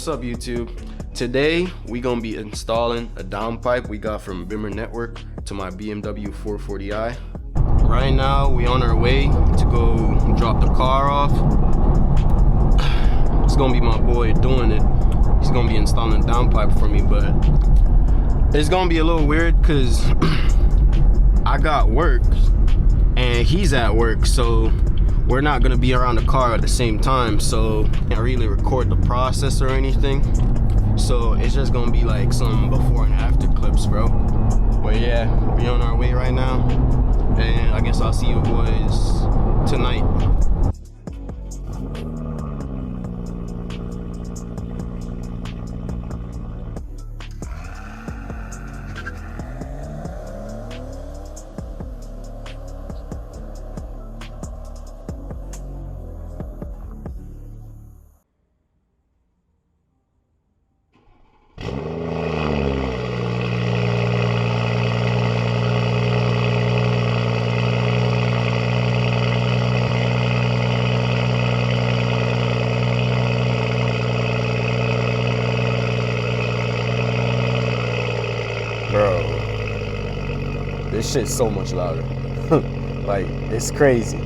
What's up, YouTube? Today we gonna be installing a downpipe we got from Bimmer Network to my BMW 440i. Right now we on our way to go drop the car off. It's gonna be my boy doing it. He's gonna be installing a downpipe for me, but it's gonna be a little weird because I got work and he's at work, so we're not gonna be around the car at the same time, so I can't really record the process or anything. So it's just gonna be like some before and after clips, bro. But yeah, we on our way right now, and I guess I'll see you boys tonight. Bro, this shit's so much louder. Like, it's crazy.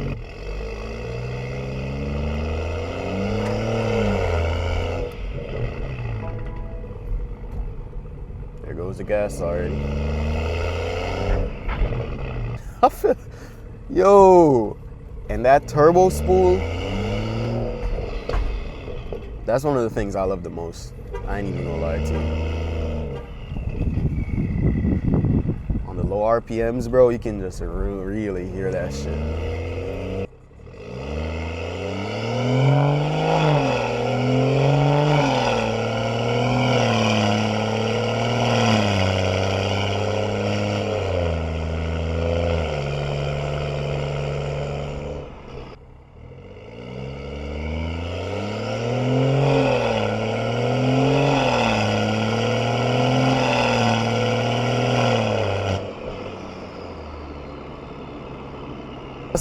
There goes the gas already. I feel, yo, and that turbo spool, that's one of the things I love the most. I ain't even gonna lie to you. Low RPMs, bro, you can just really hear that shit.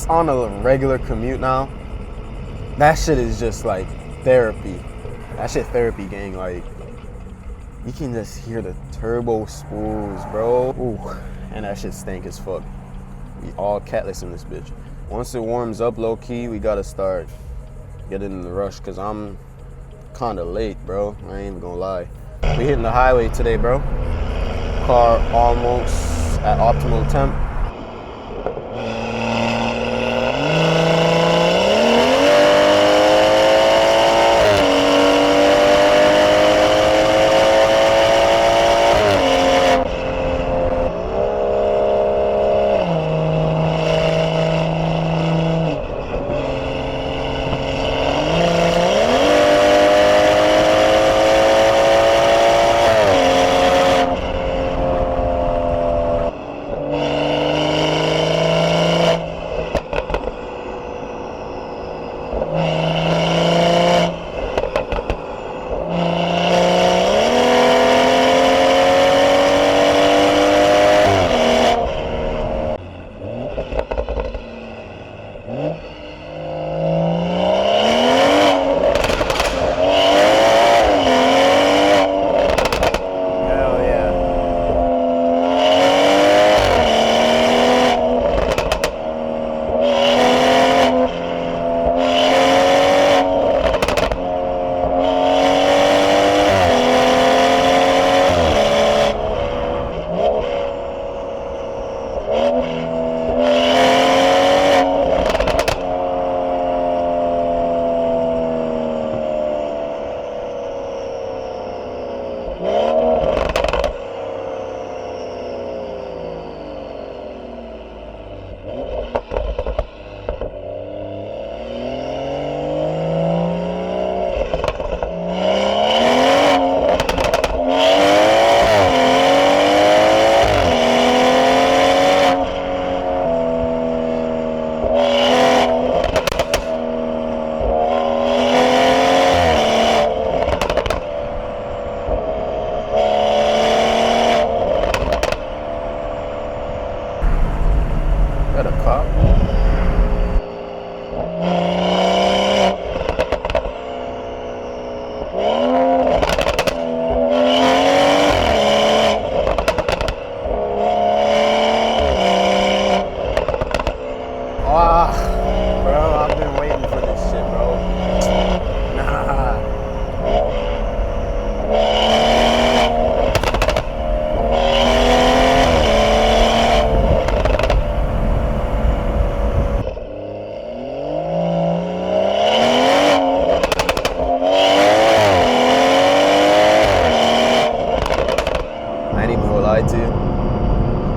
On a regular commute now, that shit is just like therapy. That shit therapy, gang. Like, you can just hear the turbo spools, bro. Ooh, and that shit stank as fuck. We all catless in this bitch. Once it warms up low key, we gotta start getting in the rush, cause I'm kinda late, bro. I ain't even gonna lie. We hitting the highway today, bro. Car almost at optimal temp. Got a cop.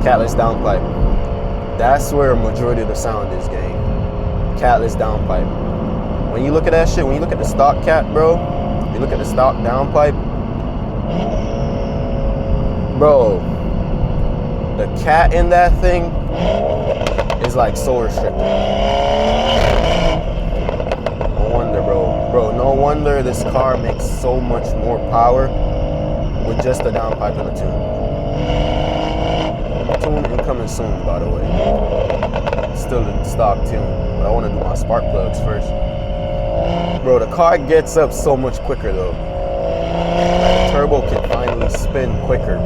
CATLESS downpipe. That's where a majority of the sound is, gang. CATLESS downpipe. When you look at that shit, when you look at the stock cat, bro, you look at the stock downpipe, bro, the cat in that thing is like so restricted. No wonder, bro. Bro, no wonder this car makes so much more power with just the downpipe and the tune. Tune incoming soon, by the way. Still the stock tune, but I want to do my spark plugs first. Bro, the car gets up so much quicker though. Like, the turbo can finally spin quicker.